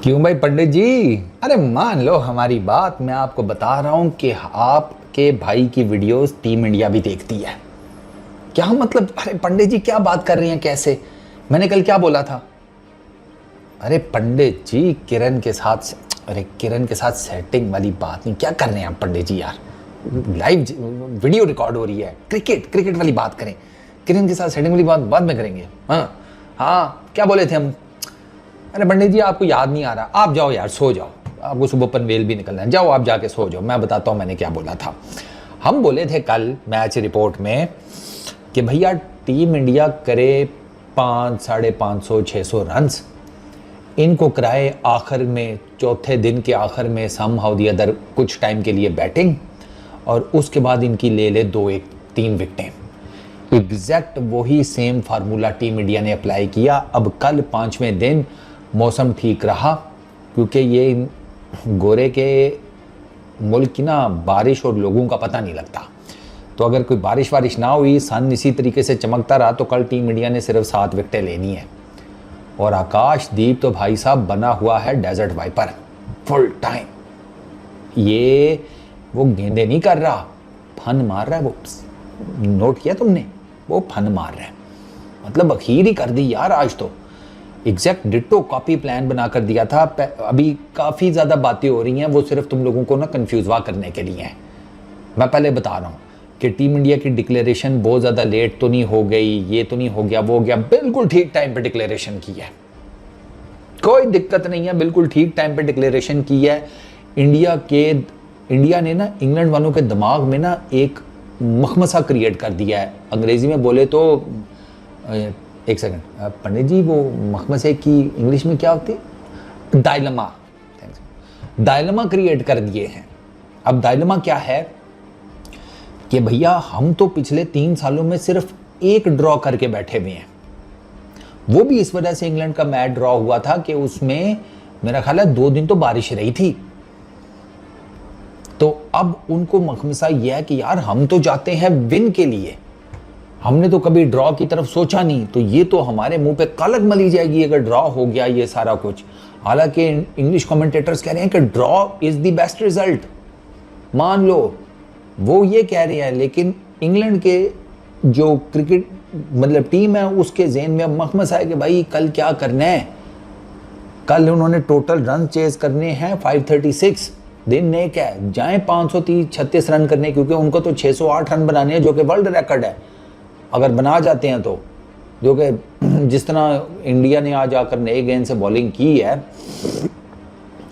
क्यों भाई पंडित जी? अरे मान लो हमारी बात, मैं आपको बता रहा हूं कि आपके भाई की वीडियोस टीम इंडिया भी देखती है। क्या मतलब? अरे पंडित जी क्या बात कर रही हैं? कैसे? मैंने कल क्या बोला था? अरे पंडित जी किरण के साथ सेटिंग वाली बात नहीं। क्या कर रहे हैं आप पंडित जी यार? लाइव वीडियो रिकॉर्ड हो रही है। क्रिकेट वाली बात करें। किरण के साथ सेटिंग वाली बात बाद में करेंगे। हाँ हाँ, क्या बोले थे हम? अरे पंडित जी आपको याद नहीं आ रहा? आप जाओ यार, सो जाओ। आपको सुबह पनवेल भी निकलना है, जाओ आप जाके सो जाओ। मैं बताता हूँ मैंने क्या बोला था। हम बोले थे कल मैच रिपोर्ट में कि भैया टीम इंडिया करे 500, 550, 600 रन्स, इनको कराए आखिर में, चौथे दिन के आखिर में समहाउ दी अदर कुछ टाइम के लिए बैटिंग, और उसके बाद इनकी ले ले 2-1-3 विकेटें। एग्जैक्ट वही सेम फार्मूला टीम इंडिया ने अप्लाई किया। अब कल 5वें दिन मौसम ठीक रहा, क्योंकि ये गोरे के मुल्क की ना बारिश और लोगों का पता नहीं लगता। तो अगर कोई बारिश ना हुई, सन इसी तरीके से चमकता रहा, तो कल टीम इंडिया ने सिर्फ 7 विकेटें लेनी है। और आकाशदीप तो भाई साहब बना हुआ है डेजर्ट वाइपर फुल टाइम। ये वो गेंदे नहीं कर रहा, फन मार रहा है। वो नोट किया तुमने? वो फन मार रहा है, मतलब अखीर ही कर दी यार आज तो। एग्जैक्ट डिट्टो कॉपी प्लान बना कर दिया था। अभी काफ़ी ज़्यादा बातें हो रही हैं, वो सिर्फ तुम लोगों को ना कन्फ्यूजवा करने के लिए हैं। मैं पहले बता रहा हूँ कि टीम इंडिया की डिक्लेरेशन बहुत ज़्यादा लेट तो नहीं हो गई, ये तो नहीं हो गया, वो हो गया। बिल्कुल ठीक टाइम पे डिक्लेरेशन की है, कोई दिक्कत नहीं है। बिल्कुल ठीक टाइम पे डिक्लेरेशन की है। इंडिया ने ना इंग्लैंड वालों के दिमाग में ना एक मखमसा क्रिएट कर दिया है। अंग्रेजी में बोले तो एक सेकंड पंडित जी, वो मखमसे की इंग्लिश में क्या होती है? डायलमा। डायलमा क्रिएट कर दिए हैं। अब डायलमा क्या है कि भैया हम तो पिछले 3 सालों में सिर्फ एक ड्रॉ करके बैठे हुए हैं। वो भी इस वजह से इंग्लैंड का मैच ड्रॉ हुआ था कि उसमें मेरा ख्याल है 2 दिन तो बारिश रही थी। तो अब उनको मखमसा यह है कि यार हम तो जाते हैं विन के लिए, हमने तो कभी ड्रॉ की तरफ सोचा नहीं। तो ये तो हमारे मुंह पे कलक मली जाएगी अगर ड्रॉ हो गया ये सारा कुछ। हालांकि इंग्लिश कमेंटेटर्स कह रहे हैं कि draw is the best result, मान लो वो ये कह रहे हैं, लेकिन इंग्लैंड के जो क्रिकेट मतलब टीम है उसके ज़हन में मखमस है कि भाई कल क्या करना है। कल उन्होंने टोटल रन चेज करने हैं 536। दिन ने क्या है, जाएं 536 रन करने, क्योंकि उनको तो 608 रन बनाने हैं, जो कि वर्ल्ड रिकॉर्ड है। अगर बना जाते हैं तो, जो कि जिस तरह इंडिया ने आज आकर नए गेंद से बॉलिंग की है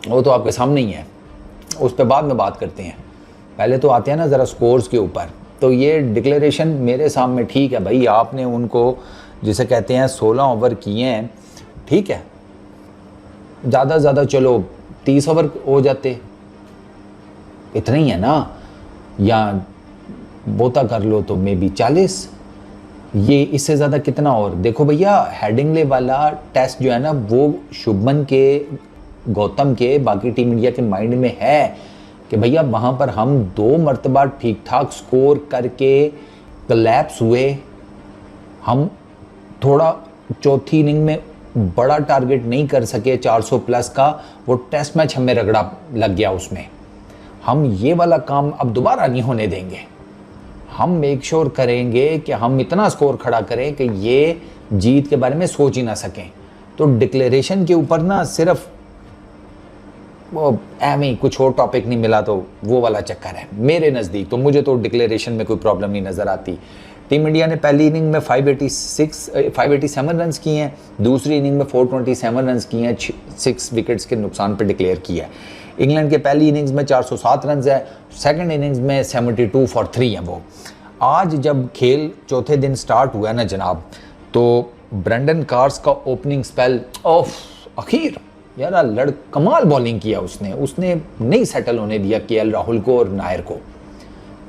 वो तो आपके सामने ही है, उस पर बाद में बात करते हैं। पहले तो आते हैं ना ज़रा स्कोर्स के ऊपर। तो ये डिक्लेरेशन मेरे सामने ठीक है भाई, आपने उनको जिसे कहते हैं 16 ओवर किए हैं, ठीक है। ज़्यादा से ज़्यादा चलो 30 ओवर हो जाते, इतना ही है ना, या बोता कर लो तो मे बी 40। ये इससे ज़्यादा कितना? और देखो भैया हेडिंगले वाला टेस्ट जो है ना, वो शुभमन के, गौतम के, बाकी टीम इंडिया के माइंड में है कि भैया वहाँ पर हम 2 मरतबा ठीक ठाक स्कोर करके कलैप्स हुए। हम थोड़ा चौथी इनिंग में बड़ा टारगेट नहीं कर सके 400 प्लस का, वो टेस्ट मैच हमें रगड़ा लग गया उसमें। हम ये वाला काम अब दोबारा नहीं होने देंगे। हम मेक श्योर करेंगे कि हम इतना स्कोर खड़ा करें कि ये जीत के बारे में सोच ही ना सकें। तो डिक्लेरेशन के ऊपर ना सिर्फ वो एम कुछ और टॉपिक नहीं मिला तो वो वाला चक्कर है मेरे नज़दीक। तो मुझे तो डिक्लेरेशन में कोई प्रॉब्लम नहीं नज़र आती। टीम इंडिया ने पहली इनिंग में 587 रन किए हैं, दूसरी इनिंग में 427 रन किए हैं, 6 विकेट्स के नुकसान पर डिक्लेयर किया है। इंग्लैंड के पहली इनिंग्स में 407 रन है, सेकंड इनिंग्स में 72 फॉर 3 है। वो आज जब खेल चौथे दिन स्टार्ट हुआ ना जनाब, तो ब्रेंडन कार्स का ओपनिंग स्पेल ऑफ अखीर यार कमाल बॉलिंग किया उसने नहीं सेटल होने दिया केएल राहुल को और नायर को।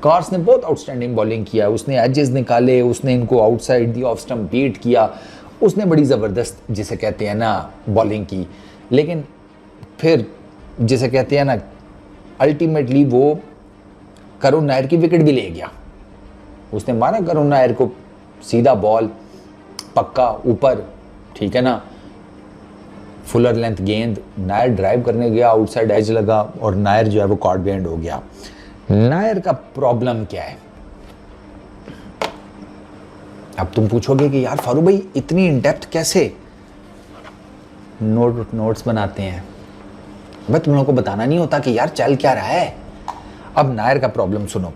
कार्स ने बहुत आउटस्टैंडिंग बॉलिंग किया, उसने एजेस निकाले, उसने इनको outside the off stump beat किया, उसने बड़ी ज़बरदस्त जिसे कहते हैं ना बॉलिंग की। लेकिन फिर जिसे कहते हैं ना अल्टीमेटली वो करुण नायर की विकेट भी ले गया। उसने मारा करुण नायर को, सीधा बॉल पक्का ऊपर, ठीक है ना, फुलर लेंथ गेंद, नायर ड्राइव करने गया, आउटसाइड एज लगा और नायर जो है वो कॉर्ड बेंड हो गया। नायर का प्रॉब्लम क्या है? अब तुम पूछोगे कि यार फारूक भाई इतनी इन डेप्थ कैसे नोट्स बनाते हैं? मैं तुम लोगों को बताना नहीं होता कि यार चल क्या रहा है। अब नायर का प्रॉब्लम सुनो।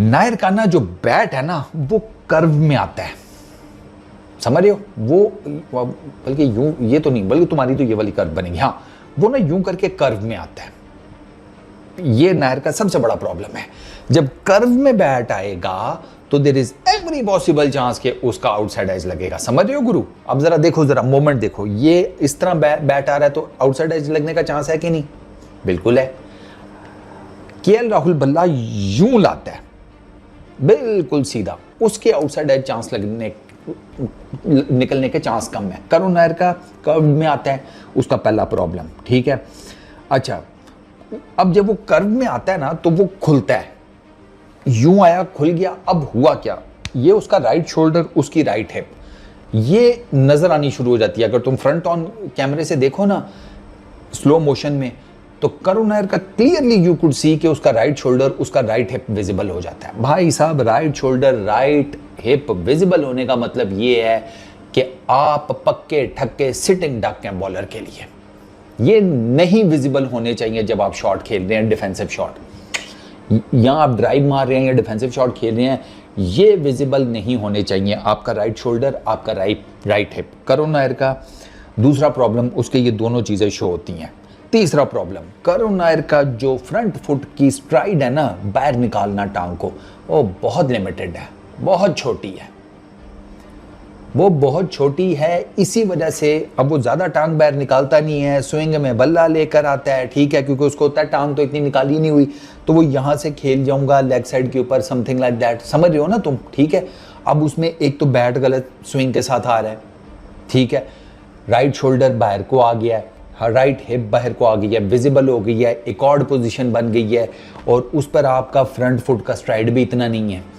नायर का ना जो बैट है ना वो कर्व में आता है, समझ रहे हो? वो बल्कि यूं, ये तो नहीं, बल्कि तुम्हारी तो ये वाली कर्व बनेगी, हाँ वो ना यूं करके कर्व में आता है। ये नायर का सबसे बड़ा प्रॉब्लम है। जब कर्व में बैट आएगा तो there is every possible chance कि उसका आउटसाइड एज लगेगा। समझ रहे हो गुरु? अब जरा देखो, जरा मोमेंट देखो, ये इस तरह बैट आ रहा है तो आउटसाइड एज लगने का चांस है कि नहीं? बिल्कुल है। केएल राहुल बल्ला यूं लाता है बिल्कुल सीधा, उसके आउटसाइड एज चांस निकलने के चांस कम है। करुण नायर का कर्व में आता है, उसका पहला प्रॉब्लम, ठीक है। अच्छा, अब जब वो कर्व में आता है ना तो वो खुलता है, यूं आया खुल गया। अब हुआ क्या, ये उसका राइट शोल्डर, उसकी राइट हिप, ये नजर आनी शुरू हो जाती है। अगर तुम फ्रंट ऑन कैमरे से देखो ना स्लो मोशन में, तो करुण नायर का क्लियरली यू कुड सी कि उसका राइट शोल्डर, उसका राइट हिप विजिबल हो जाता है। भाई साहब, right shoulder right hip visible होने का मतलब ये है कि आप पक्के ठक्के सिटिंग डक हैं बॉलर के लिए। ये नहीं विजिबल होने चाहिए जब आप शॉट खेल रहे हैं, डिफेंसिव शॉट, या आप ड्राइव मार रहे हैं या डिफेंसिव शॉट खेल रहे हैं, ये विजिबल नहीं होने चाहिए आपका राइट शोल्डर, आपका राइट हिप। करुण नायर का दूसरा प्रॉब्लम, उसके ये दोनों चीजें शो होती हैं। तीसरा प्रॉब्लम, करुण नायर का जो फ्रंट फुट की स्ट्राइड है ना, बाहर निकालना टांग को, वो बहुत लिमिटेड है, बहुत छोटी है, वो बहुत छोटी है। इसी वजह से अब वो ज्यादा टांग बाहर निकालता नहीं है, स्विंग में बल्ला लेकर आता है, ठीक है, क्योंकि उसको होता है टांग तो इतनी निकाली नहीं हुई, तो वो यहां से खेल जाऊंगा लेग साइड के ऊपर, समथिंग लाइक दैट, समझ रहे हो ना तुम? ठीक है। अब उसमें एक तो बैट गलत स्विंग के साथ आ रहा है, ठीक है, राइट शोल्डर बाहर को आ गया है, राइट हिप बाहर को आ गई है, विजिबल हो गई है, एक ऑड पोजीशन बन गई है, और उस पर आपका फ्रंट फुट का स्ट्राइड भी इतना नहीं है।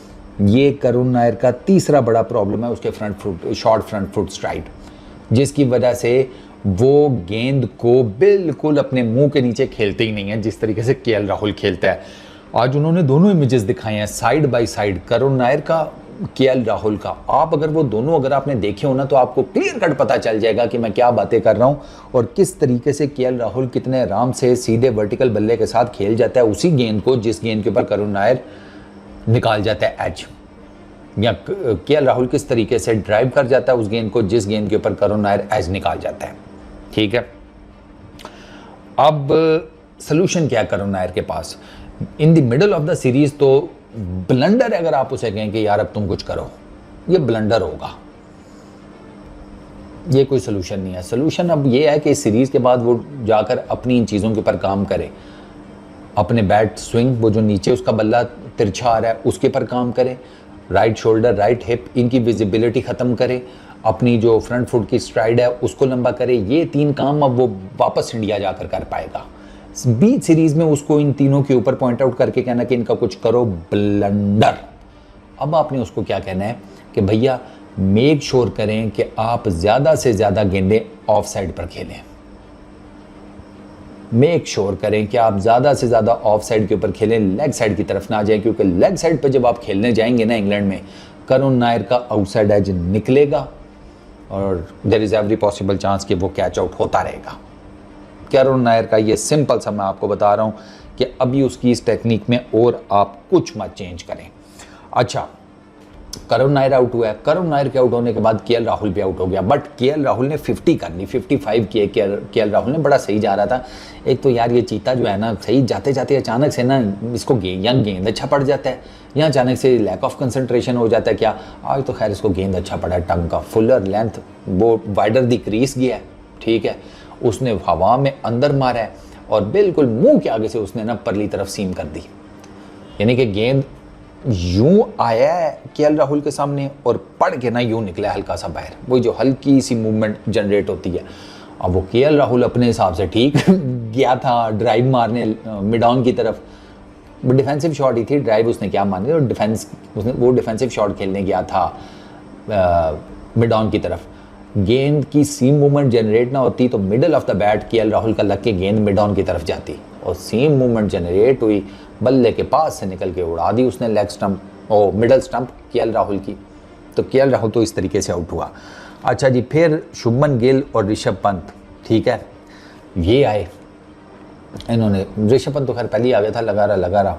ये करुण नायर का तीसरा बड़ा प्रॉब्लम है, उसके front foot, short front foot STRIDE, जिसकी वजह से वो गेंद को बिल्कुल अपने मुंह के नीचे खेलते ही नहीं है जिस तरीके से केएल राहुल खेलता है। आज उन्होंने दोनों इमेजेस दिखाए हैं side by side, Karun Nair का, केएल राहुल का। आप अगर वो दोनों अगर आपने देखे हो ना तो आपको क्लियर कट पता चल जाएगा कि मैं क्या बातें कर रहा हूं और किस तरीके से केएल राहुल कितने आराम से सीधे वर्टिकल बल्ले के साथ खेल जाता है उसी गेंद को जिस गेंद के ऊपर करुण नायर निकाल जाता है एज, या केएल राहुल किस तरीके से ड्राइव कर जाता है उस गेंद को जिस गेंद के ऊपर करुण नायर एज निकाल जाता है, ठीक है। अब सोल्यूशन क्या है करुण नायर के पास? In the middle of the series तो ब्लंडर, अगर आप उसे कहें कि यार अब तुम कुछ करो, ये ब्लंडर होगा, ये कोई सोल्यूशन नहीं है। सोल्यूशन अब ये है कि इस सीरीज के बाद वो जाकर अपनी इन चीज़ों के ऊपर काम करे, अपने बैट स्विंग, वो जो नीचे उसका बल्ला तिरछा आ रहा है उसके पर काम करे, राइट शोल्डर, राइट हिप, इनकी विजिबिलिटी ख़त्म करे, अपनी जो फ्रंट फुट की स्ट्राइड है उसको लंबा करे। ये तीन काम अब वो वापस इंडिया जाकर कर पाएगा। बीच सीरीज में उसको इन तीनों के ऊपर पॉइंट आउट करके कहना कि इनका कुछ करो, ब्लंडर। अब आपने उसको क्या कहना है कि भैया मेक श्योर करें कि आप ज़्यादा से ज़्यादा गेंदें ऑफ साइड पर खेलें, मेक श्योर करें कि आप ज़्यादा से ज़्यादा ऑफ साइड के ऊपर खेलें, लेग साइड की तरफ ना जाएं, क्योंकि लेग साइड पर जब आप खेलने जाएंगे ना इंग्लैंड में, करुण नायर का आउटसाइड एज निकलेगा और there is every possible chance कि वो कैच आउट होता रहेगा। करुण नायर का ये सिंपल सा मैं आपको बता रहा हूँ कि अभी उसकी इस टेक्निक में और आप कुछ मत चेंज करें। अच्छा, करुण नायर आउट हुआ है, करुण नायर के आउट होने के बाद केएल राहुल भी आउट हो गया, बट केएल राहुल ने 50 कर ली, 55 किए। केएल राहुल ने बड़ा सही जा रहा था। एक तो यार ये चीता जो है ना, सही जाते जाते अचानक से ना इसको गेंद अच्छा पड़ जाता है, या अचानक से लैक ऑफ कंसंट्रेशन हो जाता है। क्या आज तो खैर इसको गेंद अच्छा पड़ा है, टंग का फुलर लेंथ, वो वाइडर दी क्रीज गया है, ठीक है, उसने हवा में अंदर मारा है और बिल्कुल मुंह के आगे से उसने ना परली तरफ सीम कर दी, यानी कि गेंद यूं आया है केएल राहुल के सामने और पड़ के ना यूं निकला हल्का सा बाहर, वही जो हल्की सी मूवमेंट जनरेट होती है। अब वो केएल राहुल अपने हिसाब से ठीक गया था ड्राइव मारने मिड ऑन की तरफ, डिफेंसिव शॉट ही थी, ड्राइव उसने क्या मानी, और डिफेंसिव शॉट खेलने गया था मिड ऑन की तरफ। गेंद की सीम मूवमेंट जनरेट ना होती तो middle of the bat KL Rahul का लग के गेंद मिड ऑन की तरफ जाती, और सीम मूवमेंट जनरेट हुई, बल्ले के पास से निकल के उड़ा दी उसने लेग स्टंप और मिडल स्टंप केएल राहुल की। तो केएल राहुल तो इस तरीके से आउट हुआ। अच्छा जी, फिर शुभमन गिल और ऋषभ पंत, ठीक है, ये आए, इन्होंने, ऋषभ पंत तो खैर पहले ही आ गया था, लगा रहा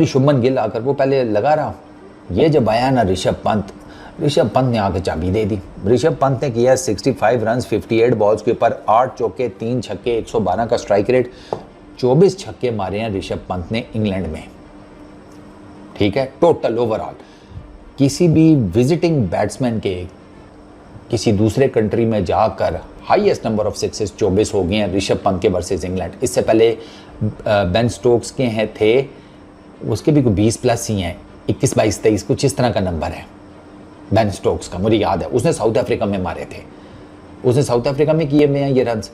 शुभमन गिल आकर वो पहले लगा रहा। ये जब आया ना ऋषभ पंत ने आके चाबी दे दी। ऋषभ पंत ने किया 65 रन 58 बॉल्स के ऊपर, 8 चौके 3 छक्के, 112 का स्ट्राइक रेट, 24 छक्के मारे हैं ऋषभ पंत ने इंग्लैंड में, ठीक है, टोटल ओवरऑल। किसी भी विजिटिंग बैट्समैन के किसी दूसरे कंट्री में जाकर हाईएस्ट नंबर ऑफ सिक्सेस 24 हो गए हैं ऋषभ पंत के वर्सेस इंग्लैंड। इससे पहले बेन स्टोक्स के हैं थे, उसके भी कोई 20 प्लस ही हैं, 21 22 23 कुछ इस तरह का नंबर है बेन स्टोक्स का, मुझे याद है। उसने साउथ अफ्रीका में मारे थे, उसने साउथ अफ्रीका में किए में ये रन्स।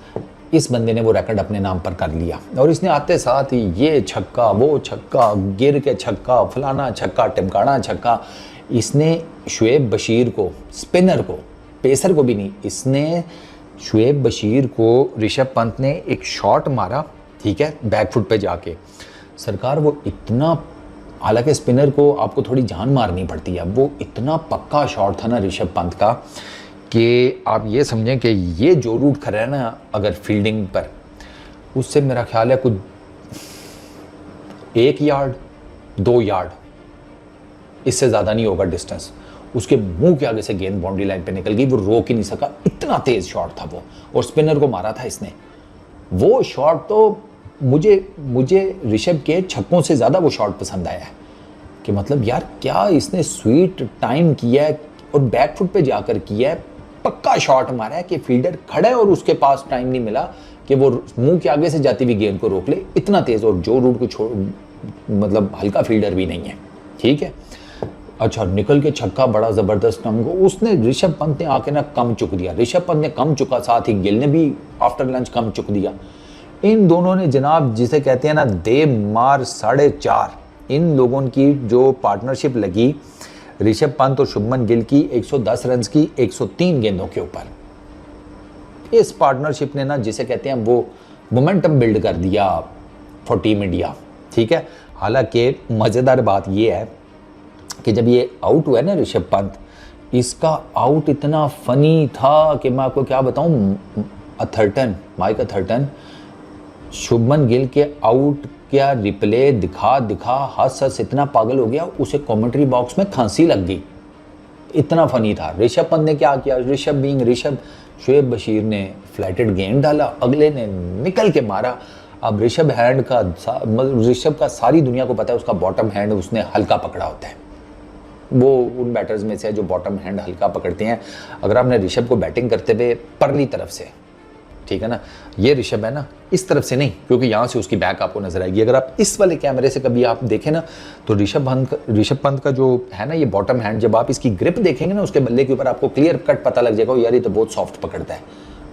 इस बंदे ने वो रिकॉर्ड अपने नाम पर कर लिया, और इसने आते साथ ही ये छक्का, वो छक्का, गिर के छक्का, फलाना छक्का, टिमकाना छक्का। इसने शुएब बशीर को, स्पिनर को, पेसर को भी नहीं, इसने शुएब बशीर को, ऋषभ पंत ने एक शॉट मारा, ठीक है, बैकफुट पे जाके, सरकार वो इतना, हालांकि स्पिनर को आपको थोड़ी जान मारनी पड़ती है, वो इतना पक्का शॉट था ना ऋषभ पंत का कि आप ये समझें कि ये जो रूट खड़ा है ना अगर फील्डिंग पर, उससे मेरा ख्याल है कुछ 1 यार्ड 2 यार्ड, इससे ज़्यादा नहीं होगा डिस्टेंस। उसके मुंह के आगे से गेंद बाउंड्री लाइन पे निकल गई, वो रोक ही नहीं सका, इतना तेज शॉट था वो, और स्पिनर को मारा था इसने। वो शॉट तो मुझे ऋषभ के छक्कों से ज़्यादा वो शॉट पसंद आया है कि मतलब यार क्या इसने स्वीट टाइम किया है, और बैकफुट पे जाकर किया है, पक्का शॉट मारा है कि फील्डर खड़ा है और उसके पास टाइम नहीं मिला कि वो मुंह के आगे से जाती हुई गेंद को रोक ले, इतना तेज, और जो रूट को छोड़, मतलब हल्का फील्डर भी नहीं है, ठीक है। अच्छा, निकल के छक्का बड़ा ज़बरदस्त हमको, उसने ऋषभ पंत ने आके ना कम चुक दिया, ऋषभ पंत ने कम चुका, साथ ही गिल ने भी आफ्टर लंच कम चुक दिया। इन दोनों ने जनाब जिसे कहते हैं ना दे मार 4.5, इन लोगों की जो पार्टनरशिप लगी ऋषभ पंत और शुभमन गिल की 110 रन की 103 गेंदों के ऊपर, इस पार्टनरशिप ने ना जिसे कहते हैं वो मोमेंटम बिल्ड कर दिया फॉर टीम इंडिया, ठीक है। हालांकि मज़ेदार बात यह है कि जब ये आउट हुआ है ना ऋषभ पंत, इसका आउट इतना फनी था कि मैं आपको क्या बताऊं, माइक अथर्टन शुभमन गिल के आउट क्या रिप्ले दिखा हंस इतना पागल हो गया, उसे कमेंट्री बॉक्स में खांसी लग गई, इतना फनी था। ऋषभ पंत ने क्या किया, ऋषभ बीइंग ऋषभ, शुएब बशीर ने फ्लैटेड गेंद डाला, अगले ने निकल के मारा। अब ऋषभ का सारी दुनिया को पता है उसका बॉटम हैंड उसने हल्का पकड़ा होता है, वो उन बैटर्स में से है जो बॉटम हैंड हल्का पकड़ते हैं। अगर आपने ऋषभ को बैटिंग करते हुए परली तरफ से, ठीक है ना, ये ऋषभ है ना, इस तरफ से नहीं, क्योंकि यहाँ से उसकी बैक आपको नजर आएगी। अगर आप इस वाले कैमरे से कभी आप देखें ना, तो ऋषभ पंत का जो है ना ये बॉटम हैंड, जब आप इसकी ग्रिप देखेंगे ना उसके बल्ले के ऊपर, आपको क्लियर कट पता लग जाएगा यार ये तो बहुत सॉफ्ट पकड़ता है,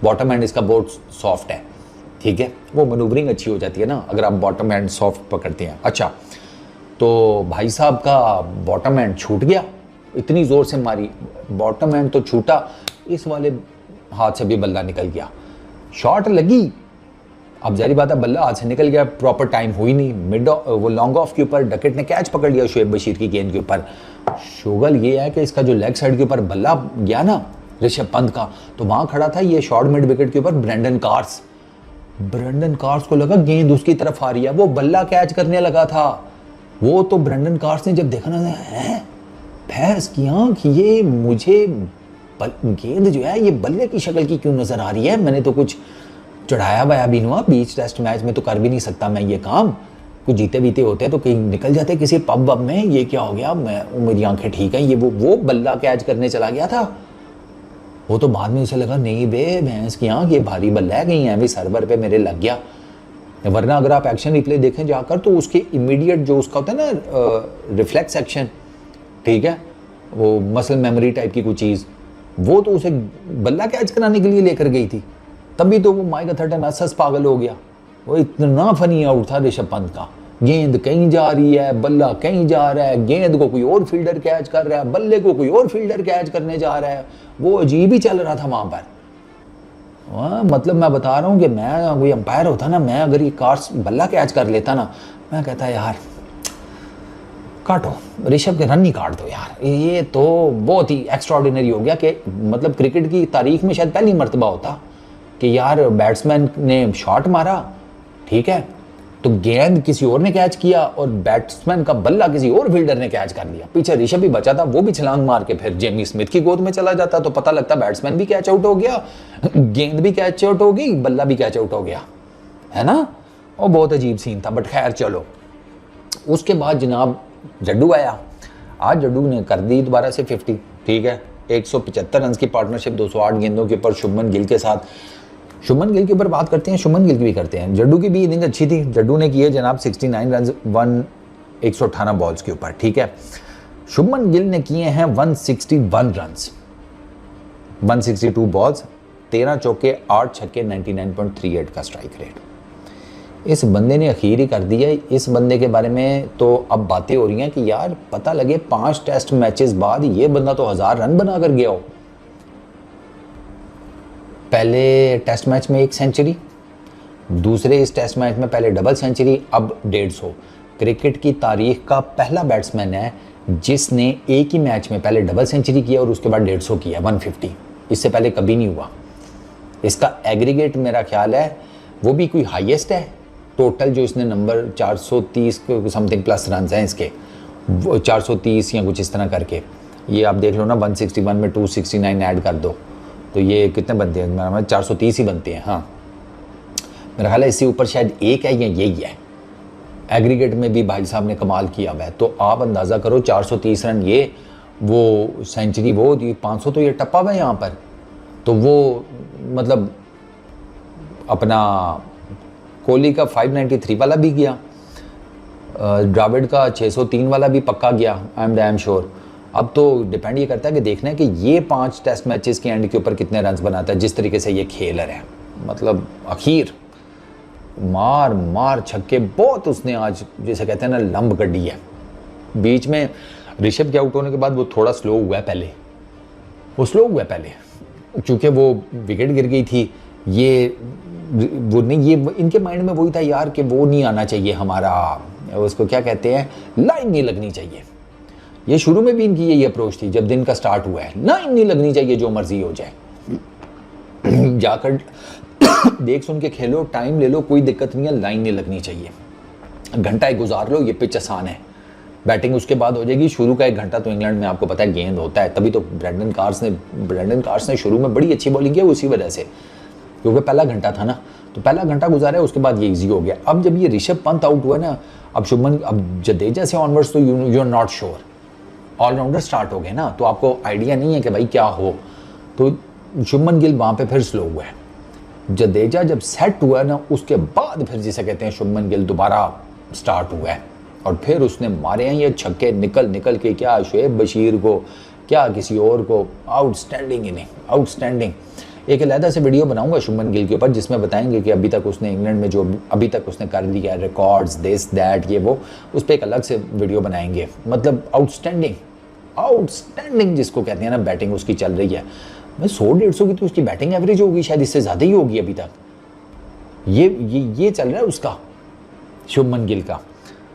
बॉटम हैंड इसका बहुत सॉफ्ट है, ठीक है। वो मनूवरिंग अच्छी हो जाती है ना अगर आप बॉटम हैंड सॉफ्ट पकड़ते हैं। अच्छा, तो भाई साहब का बॉटम हैंड छूट गया, इतनी जोर से मारी, बॉटम हैंड तो छूटा, इस वाले हाथ से भी बल्ला निकल गया, शॉट लगी, अब जारी बात है बल्ला हाथ से निकल गया, प्रॉपर टाइम हुई नहीं, मिड वो लॉन्ग ऑफ के ऊपर डकेट ने कैच पकड़ लिया शुएब बशीर की गेंद के ऊपर। शुगल ये है कि इसका जो लेग साइड के ऊपर बल्ला गया ना ऋषभ पंत का, तो वहां खड़ा था ये शॉर्ट मिड विकेट के ऊपर ब्रेंडन कार्स को लगा गेंद उसकी तरफ आ रही है, वो बल्ला कैच करने लगा था। वो तो ब्रेंडन कार्स ने जब देखा ना, है भैंस की आंख, ये मुझे गेंद जो है ये बल्ले की शक्ल की क्यों नजर आ रही है, मैंने तो कुछ चढ़ाया हुआ भी हुआ, बीच टेस्ट मैच में तो कर भी नहीं सकता मैं ये काम, कुछ जीते बीते होते तो कहीं निकल जाते किसी पब वब में, ये क्या हो गया, मेरी आंखें ठीक है, ये वो बल्ला कैच करने चला गया था। वो तो बाद में उसे लगा नहीं बे भैंस की आंख, ये भारी बल्ला है, कहीं ऐवी सर्वर पे मेरे लग गया। वरना अगर आप एक्शन रिप्ले देखें जाकर तो उसके इमीडिएट जो उसका होता है ना रिफ्लेक्स एक्शन, ठीक है, वो मसल मेमोरी टाइप की कोई चीज़, वो तो उसे बल्ला कैच कराने के लिए लेकर गई थी, तभी तो वो माइक अथर्टन असस पागल हो गया। वो इतना फनी आउट था ऋषभ पंत का, गेंद कहीं जा रही है, बल्ला कहीं जा रहा है, गेंद को कोई और फील्डर कैच कर रहा है, बल्ले को कोई और फील्डर कैच करने जा रहा है। वो अजीब ही चल रहा था वहां पर। मतलब मैं बता रहा हूँ कि मैं कोई अंपायर होता ना, मैं अगर ये कार्स बल्ला कैच कर लेता ना, मैं कहता यार काटो, ऋषभ के रन ही काट दो यार। ये तो बहुत ही एक्स्ट्राऑर्डिनरी हो गया कि मतलब क्रिकेट की तारीख में शायद पहली मर्तबा होता कि यार बैट्समैन ने शॉट मारा, ठीक है, तो गेंद किसी और ने कैच किया और बैट्समैन का बल्ला किसी और फील्डर ने कैच कर लिया। पीछे ऋषभ भी बचा था, वो भी छलांग मार के फिर जेमी स्मिथ की गोद में चला जाता, तो पता लगता बैट्समैन भी कैच आउट हो गया, गेंद भी कैच आउट हो गई, बल्ला भी कैच आउट हो गया, है ना। और बहुत अजीब सीन था, बट खैर चलो। उसके बाद जनाब जड्डू आया। आज जड्डू ने कर दी दोबारा से 50, ठीक है, 175 रन की पार्टनरशिप 208 गेंदों के ऊपर शुभमन गिल के साथ। शुभमन गिल के ऊपर बात करते हैं, शुभमन गिल की भी करते हैं। जड्डू की भी इनिंग अच्छी थी। जड्डू ने किए जनाब 69 रन 118 बॉल्स के ऊपर, ठीक है। शुभमन गिल ने किए हैं 161 रन 162 बॉल्स, 13 चौके 8 छक्के, 99.38 का स्ट्राइक रेट। इस बंदे ने अखीर ही कर दिया। इस बंदे के बारे में तो अब बातें हो रही हैं कि यार पता लगे 5 टेस्ट मैचेस बाद ये बंदा तो 1000 रन बना कर गया हो। पहले टेस्ट मैच में 1 सेंचुरी, दूसरे इस टेस्ट मैच में पहले डबल सेंचुरी, अब 150। क्रिकेट की तारीख का पहला बैट्समैन है जिसने एक ही मैच में पहले डबल सेंचुरी किया और उसके बाद 150 किया, 150। इससे पहले कभी नहीं हुआ। इसका एग्रीगेट मेरा ख्याल है वो भी कोई हाईएस्ट है। टोटल जो इसने नंबर 430 समथिंग प्लस रन हैं इसके, 430 या कुछ इस तरह करके, ये आप देख लो ना, 161 में 269 ऐड कर दो तो ये कितने बनते हैं, मेरा 430 ही बनते हैं। हाँ, मेरा ख्याल है इससे ऊपर शायद एक है या यही है। एग्रीगेट में भी भाई साहब ने कमाल किया हुआ है। तो आप अंदाज़ा करो 430 रन ये, वो सेंचुरी वो 500 तो ये टप्पा हुआ है यहाँ पर। तो वो मतलब अपना कोहली का 593 वाला भी गया, द्राविड का 603 वाला भी पक्का गया, आई एम डैम श्योर। अब तो डिपेंड ये करता है कि देखना है कि ये 5 टेस्ट मैचेस के एंड के ऊपर कितने रन्स बनाता है, जिस तरीके से ये खेल रहा है। मतलब अखीर मार मार छक्के बहुत उसने आज, जैसे कहते हैं ना, लंब कड्डी है। बीच में ऋषभ के आउट होने के बाद वो थोड़ा स्लो हुआ है, पहले वो स्लो हुआ है पहले, क्योंकि वो विकेट गिर गई थी। ये वो नहीं, ये इनके माइंड में वही था यार कि वो नहीं आना चाहिए हमारा, उसको क्या कहते हैं, लाइन नहीं लगनी चाहिए। ये शुरू में भी इनकी यही अप्रोच थी जब दिन का स्टार्ट हुआ है, लाइन नहीं लगनी चाहिए, जो मर्जी हो जाए। जाकर देख सुन के खेलो, टाइम ले लो, कोई दिक्कत नहीं है, लाइन नहीं लगनी चाहिए। घंटा एक गुजार लो, ये पिच आसान है, बैटिंग उसके बाद हो जाएगी। शुरू का 1 घंटा तो इंग्लैंड में आपको पता है गेंद होता है, तभी तो ब्रेंडन कार्स ने शुरू में बड़ी अच्छी बॉलिंग की, उसी वजह से, क्योंकि पहला घंटा था ना, तो पहला घंटा गुजारा है, उसके बाद ये इजी हो गया। अब जब ये ऋषभ पंत आउट हुआ ना, अब शुभमन, अब जडेजा से ऑनवर्ड्स तो you are not sure, allrounder start हो गए ना, तो आपको आइडिया नहीं है कि भाई क्या हो। तो शुभमन गिल वहाँ पे फिर स्लो हुआ है। जडेजा जब सेट हुआ ना, उसके बाद फिर जिसे कहते हैं शुभमन गिल दोबारा स्टार्ट हुआ है, और फिर उसने मारे हैं ये छक्के निकल निकल के, क्या शुएब बशीर को, क्या किसी और को। Outstanding inning, outstanding. एक अलहदा से वीडियो बनाऊंगा शुभमन गिल के ऊपर, जिसमें बताएंगे कि अभी तक उसने इंग्लैंड में जो अभी तक उसने कर लिया, रिकॉर्ड्स, दिस दैट, ये वो, उस पर एक अलग से वीडियो बनाएंगे। मतलब आउटस्टैंडिंग, आउटस्टैंडिंग जिसको कहते हैं ना, बैटिंग उसकी चल रही है। मैं 100-150 की तो उसकी बैटिंग एवरेज होगी, शायद इससे ज़्यादा ही होगी अभी तक। ये चल रहा है उसका, शुभमन गिल का।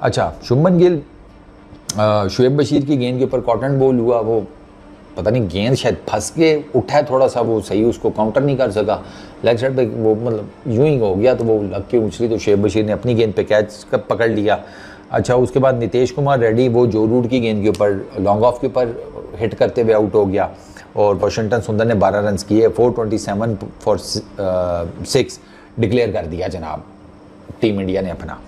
अच्छा, शुभमन गिल, शुएब बशीर की गेंद के ऊपर कॉटन बॉल हुआ, वो पता नहीं गेंद शायद फंस के उठा है थोड़ा सा, वो सही उसको काउंटर नहीं कर सका, लेग साइड पे वो मतलब यूं ही हो गया, तो वो लग के उछली, तो शुएब बशीर ने अपनी गेंद पे कैच पकड़ लिया। अच्छा, उसके बाद नितेश कुमार रेड्डी वो जो रूट की गेंद के ऊपर लॉन्ग ऑफ के ऊपर हिट करते हुए आउट हो गया, और वाशिंगटन सुंदर ने 12 रन किए, 427 फॉर 6 डिक्लेयर कर दिया जनाब टीम इंडिया ने अपना।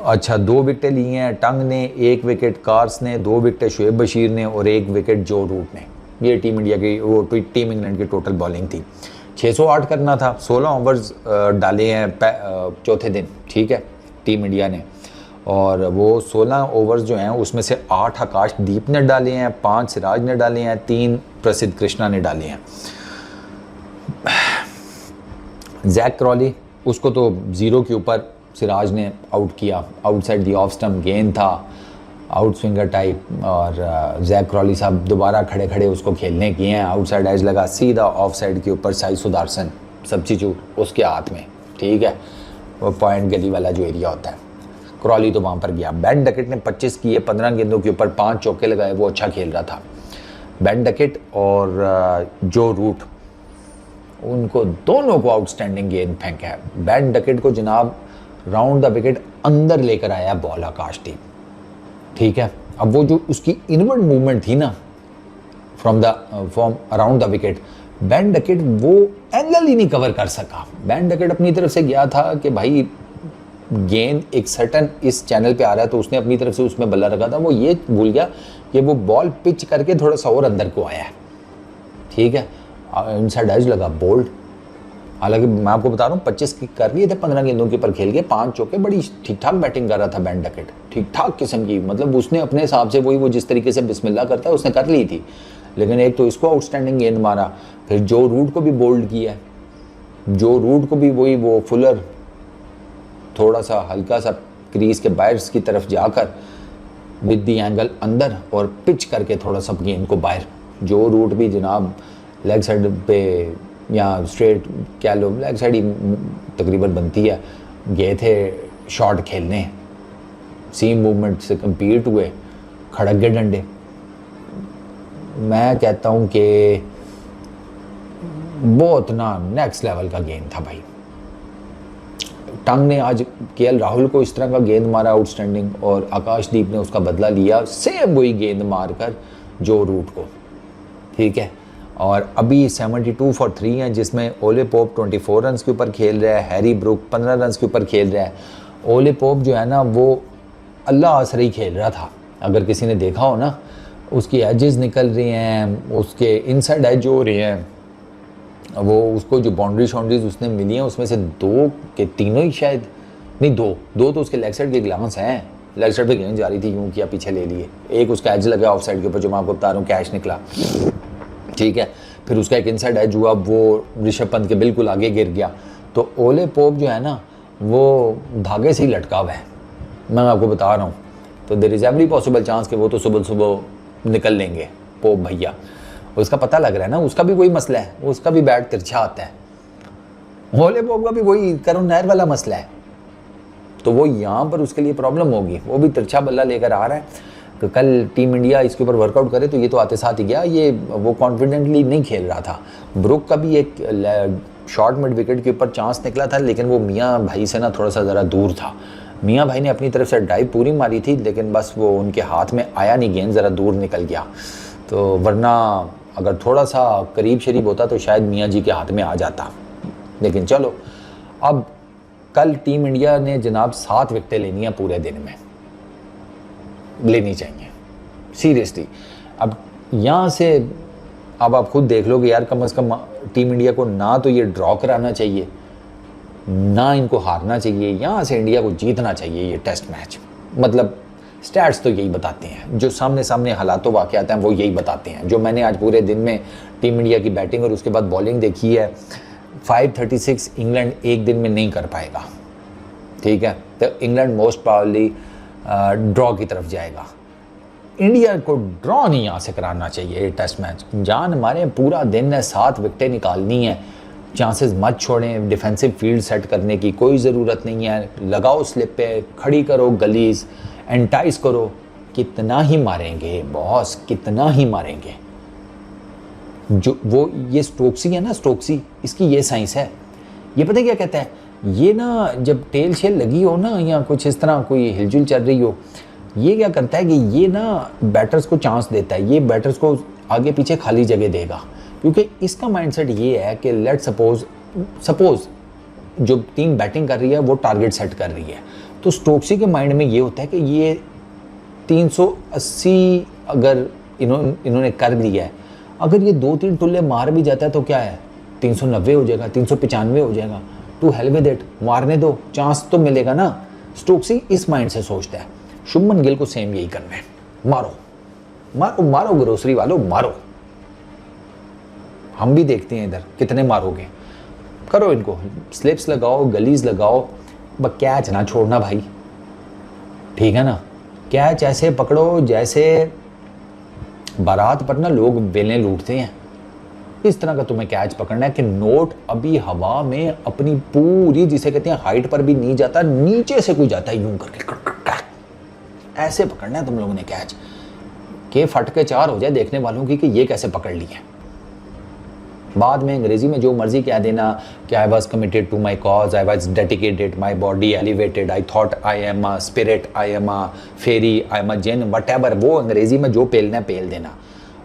अच्छा, 2 विकेटें ली हैं टंग ने, 1 विकेट कार्स ने, 2 विकेटें शुएब बशीर ने और 1 विकेट जो रूट ने। ये टीम इंडिया की, वो टीम इंग्लैंड की टोटल बॉलिंग थी। 608 करना था, 16 ओवर्स डाले हैं चौथे दिन, ठीक है, टीम इंडिया ने। और वो 16 ओवर्स जो हैं उसमें से 8 आकाशदीप ने डाले हैं, 5 सिराज ने डाले हैं, 3 प्रसिद्ध कृष्णा ने डाले हैं। जैक क्रॉली, उसको तो 0 के ऊपर सिराज ने आउट किया, आउटसाइड दी ऑफ स्टम्प गेंद था, आउट स्विंगर टाइप, और जैक क्रॉली साहब दोबारा खड़े खड़े उसको खेलने किए हैं, आउटसाइड एज लगा सीधा ऑफ साइड के ऊपर, साई सुदर्शन सब्स्टिट्यूट उसके हाथ में, ठीक है, वो पॉइंट गली वाला जो एरिया होता है, क्रॉली तो वहाँ पर गया। बेन डकेट ने 25 किए 15 गेंदों के ऊपर, 5 चौके लगाए, वो अच्छा खेल रहा था। बेन डकेट और जो रूट, उनको दोनों को आउटस्टैंडिंग गेंद फेंका है। बेन डकेट को जनाब राउंड द विकेट अंदर लेकर आया बॉल आकाशदीप, ठीक है। अब वो जो उसकी इनवर्ड मूवमेंट थी ना from around the wicket, Ben Duckett वो एंगल ही नहीं कवर कर सका। बेन डकेट अपनी तरफ से गया था कि भाई गेंद एक सर्टन इस चैनल पे आ रहा है, तो उसने अपनी तरफ से उसमें बल्ला रखा था, वो ये भूल गया कि वो बॉल पिच करके थोड़ा सा और अंदर को आया है, ठीक है। इनसाइड एज लगा बोल्ड, हालांकि मैं आपको बता रहा हूँ 25 की कर लिए थे 15 गेंदों के ऊपर खेल के, 5 चौके, बड़ी ठीक ठाक बैटिंग कर रहा था बेन डकेट, ठीक ठाक किस्म की, मतलब उसने अपने हिसाब से वही वो जिस तरीके से बिस्मिल्लाह करता है उसने कर ली थी। लेकिन एक तो इसको आउटस्टैंडिंग गेंद मारा, फिर जो रूट को भी बोल्ड किया, जो रूट को भी वही वो फुलर थोड़ा सा हल्का सा क्रीज के बाहर की तरफ जाकर विद दी एंगल अंदर और पिच करके थोड़ा सा गेंद को बाहर, जो रूट भी जनाब लेग साइड पे या स्ट्रेट क्या लो लेग साइड ही तकरीबन बनती है, गए थे शॉट खेलने, सीम मूवमेंट से कंपीट हुए, खड़क गए डंडे। मैं कहता हूँ कि बहुत ना नेक्स्ट लेवल का गेंद था भाई। टंग ने आज केएल राहुल को इस तरह का गेंद मारा आउटस्टैंडिंग, और आकाशदीप ने उसका बदला लिया सेम वही गेंद मारकर जो रूट को, ठीक है। और अभी 72 फॉर 3 है, जिसमें ओले पोप 24 रन के ऊपर खेल रहा है, हैरी ब्रुक 15 रन के ऊपर खेल रहा है। ओले पोप जो है ना वो अल्लाह आसरे ही खेल रहा था, अगर किसी ने देखा हो ना, उसकी एजेस निकल रही हैं, उसके इनसाइड एज जो हो रहे हैं, वो उसको जो बाउंड्रीज उसने मिली हैं उसमें से 2 के 3 ही शायद नहीं, 2 तो उसके लेग साइड के ग्लांस हैं, लेग साइड पे गेंद जा रही थी, यूँ किया पीछे ले लिए, एक उसका एज लगा ऑफ साइड के ऊपर जो मैं आपको बता रहा हूँ कैच निकला, ठीक है। फिर उसका एक इनसाइड एज हुआ, वो ऋषभ पंत के बिल्कुल आगे गिर गया। तो ओले पोप जो है ना वो धागे से ही लटका हुआ है, मैं आपको बता रहा हूँ। तो there is every possible chance कि वो तो सुबह सुबह निकल लेंगे पोप भैया, उसका पता लग रहा है ना, उसका भी वही मसला है, उसका भी बैट तिरछा आता है। ओले पोप का भी वही करुण नायर वाला मसला है, तो वो यहाँ पर उसके लिए प्रॉब्लम होगी, वो भी तिरछा बल्ला लेकर आ रहा है। तो कल टीम इंडिया इसके ऊपर वर्कआउट करे तो ये तो आते साथ ही गया, ये वो कॉन्फिडेंटली नहीं खेल रहा था। ब्रुक का भी एक शॉर्ट मिड विकेट के ऊपर चांस निकला था, लेकिन वो मियाँ भाई से ना थोड़ा सा ज़रा दूर था। मियाँ भाई ने अपनी तरफ से ड्राइव पूरी मारी थी, लेकिन बस वो उनके हाथ में आया नहीं, गेंद ज़रा दूर निकल गया। तो वरना अगर थोड़ा सा करीब शरीब होता तो शायद मियाँ जी के हाथ में आ जाता। लेकिन चलो, अब कल टीम इंडिया ने जनाब 7 विकेटें लेनी है पूरे दिन में, लेनी चाहिए सीरियसली। अब यहाँ से अब आप खुद देख लो कि यार कम से कम टीम इंडिया को ना तो ये ड्रॉ कराना चाहिए, ना इनको हारना चाहिए, यहाँ से इंडिया को जीतना चाहिए ये टेस्ट मैच। मतलब स्टैट्स तो यही बताते हैं, जो सामने सामने हालातों वाक़यात हैं वो यही बताते हैं। जो मैंने आज पूरे दिन में टीम इंडिया की बैटिंग और उसके बाद बॉलिंग देखी है, 536 इंग्लैंड एक दिन में नहीं कर पाएगा, ठीक है। तो इंग्लैंड मोस्ट प्रॉबली ड्रॉ की तरफ जाएगा। इंडिया को ड्रॉ नहीं यहाँ से कराना चाहिए ये टेस्ट मैच। जान हमारे पूरा दिन है, 7 विकेटें निकालनी है, चांसेस मत छोड़ें, डिफेंसिव फील्ड सेट करने की कोई ज़रूरत नहीं है, लगाओ स्लिप पे, खड़ी करो गलीज, एंटाइज करो। कितना ही मारेंगे बॉस, कितना ही मारेंगे। जो वो ये स्टोक्सी है ना, स्टोक्सी, इसकी ये साइंस है। ये पता है क्या कहता है, ये ना जब टेल शेल लगी हो ना या कुछ इस तरह कोई हिलजुल चल रही हो, ये क्या करता है कि ये ना बैटर्स को चांस देता है, ये बैटर्स को आगे पीछे खाली जगह देगा, क्योंकि इसका माइंडसेट ये है कि लेट सपोज जो टीम बैटिंग कर रही है वो टारगेट सेट कर रही है, तो स्टोक्सी के माइंड में ये होता है कि ये 380 अगर इन्होंने कर लिया है, अगर ये 2-3 टुल्ले मार भी जाता है तो क्या है, 390 हो जाएगा, 395 हो जाएगा, टू हेल विद इट, मारने दो, चांस तो मिलेगा ना। स्टोक्सी इस माइंड से सोचता है। शुभमन गिल को सेम यही करना है, मारो मारो मारो ग्रोसरी वालों, मारो। हम भी देखते हैं इधर कितने मारोगे, करो इनको, स्लिप्स लगाओ, गलीज लगाओ, बस कैच ना छोड़ना भाई, ठीक है ना। कैच ऐसे पकड़ो जैसे बारात पर ना लोग बेलें लूटते हैं, इस तरह का तुम्हें कैच पकड़ना है कि नोट अभी हवा में अपनी पूरी, जिसे कहते हैं हाइट पर भी नहीं जाता, नीचे से कोई जाता है यूं करके, ऐसे पकड़ना है तुम लोगों ने कैच के फट के चार हो जाए देखने वालों की कि ये कैसे पकड़ ली है। बाद में अंग्रेजी में जो मर्जी कह देना कि I was committed to my cause, I was dedicated, my body elevated, I thought I am a spirit, I am a fairy, I am a jinn, whatever, वो अंग्रेजी में जो पेलना है पेल देना,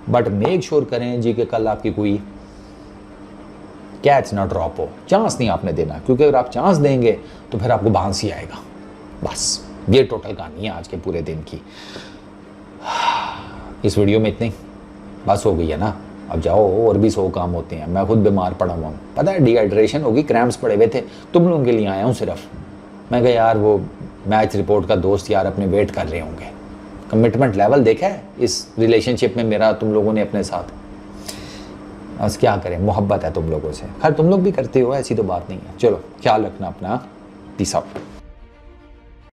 बट मेक श्योर करें जी कि कल आपकी कोई कैच ना ड्रॉप हो। चांस नहीं आपने देना, क्योंकि अगर आप चांस देंगे तो फिर आपको बांस ही आएगा। बस ये टोटल कहानी है आज के पूरे दिन की। इस वीडियो में इतनी बस हो गई है ना, अब जाओ, और भी 100 काम होते हैं। मैं खुद बीमार पड़ा हुआ हूँ, पता है डिहाइड्रेशन होगी, क्रैम्प्स पड़े हुए थे, तुम लोगों के लिए आया हूँ सिर्फ। मैं कहा यार वो मैच रिपोर्ट का दोस्त यार अपने वेट कर रहे होंगे। कमिटमेंट लेवल देखा है इस रिलेशनशिप में मेरा तुम लोगों ने अपने साथ, बस क्या करें, मोहब्बत है तुम लोगों से। खैर तुम लोग भी करते हो, ऐसी तो बात नहीं है। चलो ख्याल रखना अपना, पीस आउट।